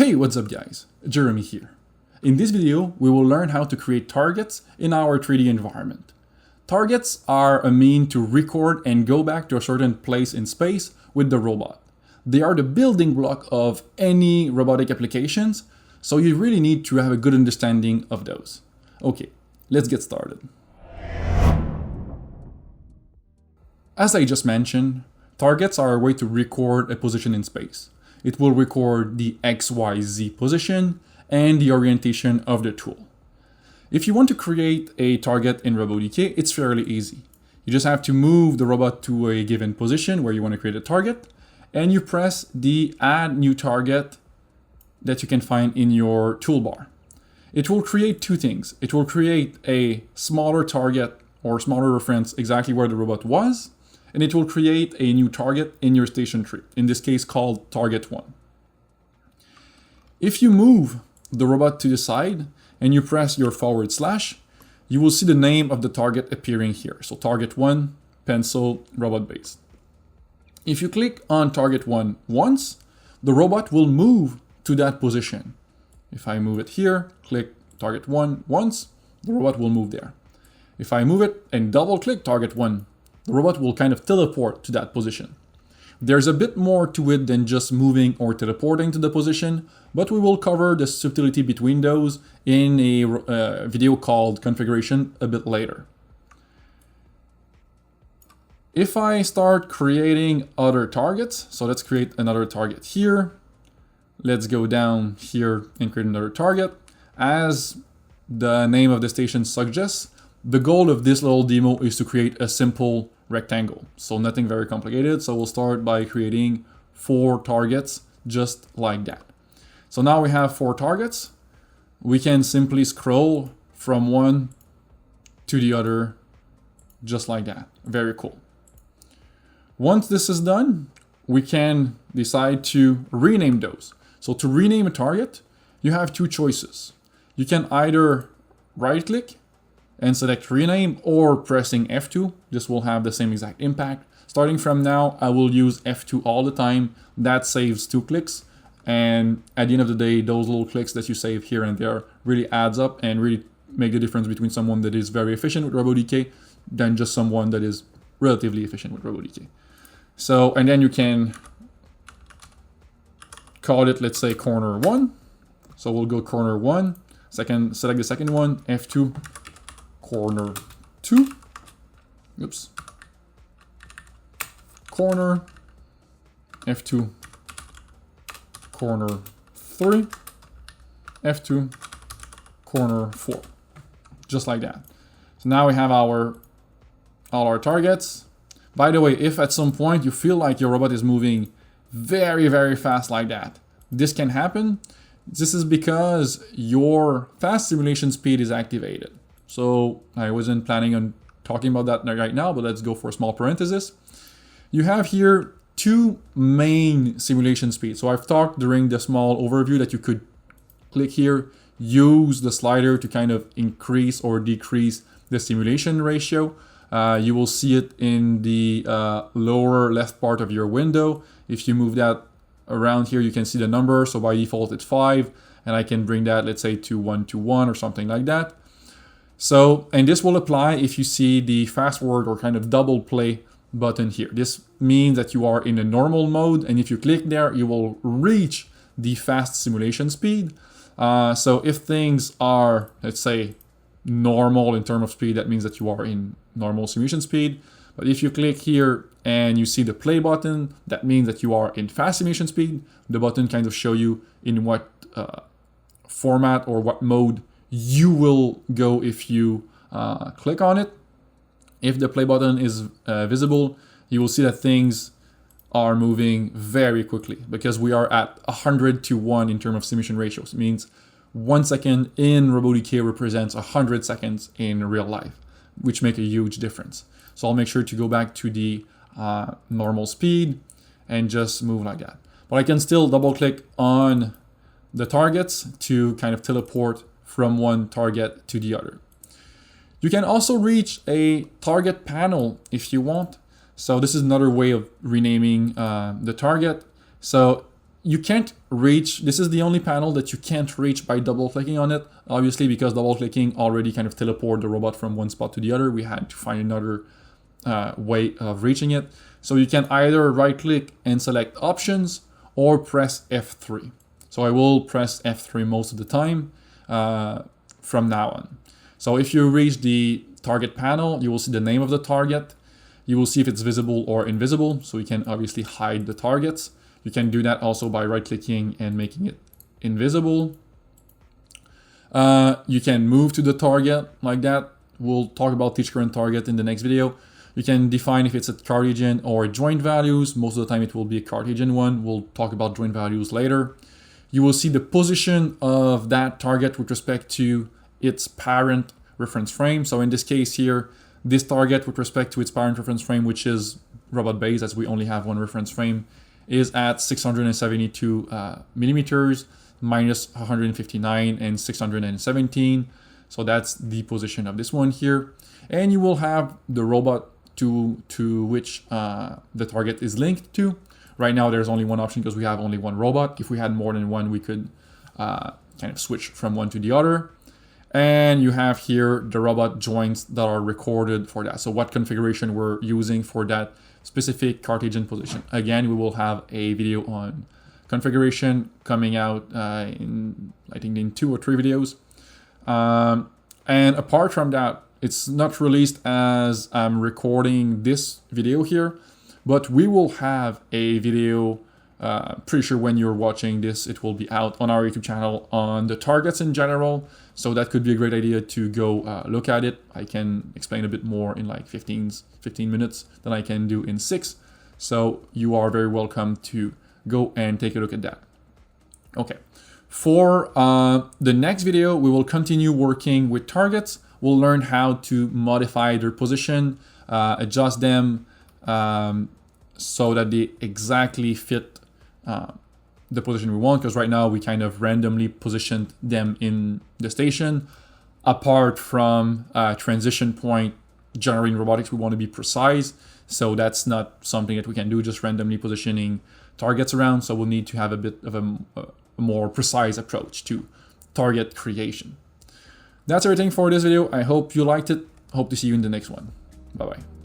Hey, what's up guys? Jeremy here. In this video, we will learn how to create targets in our 3D environment. Targets are a mean to record and go back to a certain place in space with the robot. They are the building block of any robotic applications, so you really need to have a good understanding of those. Okay, let's get started. As I just mentioned, targets are a way to record a position in space. It will record the XYZ position and the orientation of the tool. If you want to create a target in RoboDK, it's fairly easy. You just have to move the robot to a given position where you want to create a target, and you press the Add New Target that you can find in your toolbar. It will create two things. It will create a smaller target or smaller reference exactly where the robot was, and it will create a new target in your station tree, in this case called target 1. If you move the robot to the side and you press your /, you will see the name of the target appearing here. So target 1, pencil, robot base. If you click on target 1 once, the robot will move to that position. If I move it here, click target 1 once, the robot will move there. If I move it and double click target 1, the robot will kind of teleport to that position. There's a bit more to it than just moving or teleporting to the position, but we will cover the subtlety between those in a video called configuration a bit later. If I start creating other targets, so let's create another target here. Let's go down here and create another target. As the name of the station suggests, the goal of this little demo is to create a simple rectangle. So nothing very complicated. So we'll start by creating 4 targets just like that. So now we have 4 targets. We can simply scroll from one to the other just like that. Very cool. Once this is done, we can decide to rename those. So to rename a target, you have 2 choices. You can either right click and select rename, or pressing F2. This will have the same exact impact. Starting from now, I will use F2 all the time. That saves 2 clicks. And at the end of the day, those little clicks that you save here and there really adds up and really make the difference between someone that is very efficient with RoboDK than just someone that is relatively efficient with RoboDK. So, and then you can call it, let's say corner 1. So we'll go corner 1, select the second one, F2, corner 2, oops, corner, F2, corner 3, F2, corner 4, just like that. So now we have all our targets. By the way, if at some point you feel like your robot is moving very, very fast like that, this can happen. This is because your fast simulation speed is activated. So I wasn't planning on talking about that right now, but let's go for a small parenthesis. You have here 2 main simulation speeds. So I've talked during the small overview that you could click here, use the slider to kind of increase or decrease the simulation ratio. You will see it in the lower left part of your window. If you move that around here, you can see the number. So by default, it's 5, and I can bring that, let's say, to 1 to 1 or something like that. So, and this will apply if you see the fast forward or kind of double play button here. This means that you are in a normal mode, and if you click there, you will reach the fast simulation speed. So if things are, let's say, normal in terms of speed, that means that you are in normal simulation speed. But if you click here and you see the play button, that means that you are in fast simulation speed. The button kind of show you in what format or what mode you will go if you click on it. If the play button is visible, you will see that things are moving very quickly because we are at 100 to 1 in terms of simulation ratios. It means 1 second in RoboDK represents 100 seconds in real life, which make a huge difference. So I'll make sure to go back to the normal speed and just move like that. But I can still double click on the targets to kind of teleport from one target to the other. You can also reach a target panel if you want. So this is another way of renaming the target. So you can't reach, this is the only panel that you can't reach by double clicking on it. Obviously, because double clicking already kind of teleport the robot from one spot to the other, we had to find another way of reaching it. So you can either right click and select options or press F3. So I will press F3 most of the time from now on. So if you reach the target panel, you will see the name of the target. You will see if it's visible or invisible. So you can obviously hide the targets. You can do that also by right clicking and making it invisible. You can move to the target like that. We'll talk about teach current target in the next video. You can define if it's a Cartesian or joint values. Most of the time it will be a Cartesian one. We'll talk about joint values later. You will see the position of that target with respect to its parent reference frame. So in this case here, this target with respect to its parent reference frame, which is robot base, as we only have one reference frame, is at 672 millimeters, minus 159 and 617. So that's the position of this one here. And you will have the robot to which the target is linked to. Right now there's only one option because we have only one robot. If we had more than one, we could kind of switch from one to the other. And you have here the robot joints that are recorded for that. So what configuration we're using for that specific Cartesian position. Again, we will have a video on configuration coming out in, I think, in 2 or 3 videos. And apart from that, it's not released as I'm recording this video here, but we will have a video, pretty sure when you're watching this, it will be out on our YouTube channel on the targets in general. So that could be a great idea to go look at it. I can explain a bit more in like 15 minutes than I can do in 6. So you are very welcome to go and take a look at that. Okay. For the next video, we will continue working with targets. We'll learn how to modify their position, adjust them so that they exactly fit the position we want, because right now we kind of randomly positioned them in the station. Apart from transition point, generating robotics, we want to be precise. So that's not something that we can do, just randomly positioning targets around. So we'll need to have a bit of a more precise approach to target creation. That's everything for this video. I hope you liked it. Hope to see you in the next one. Bye-bye.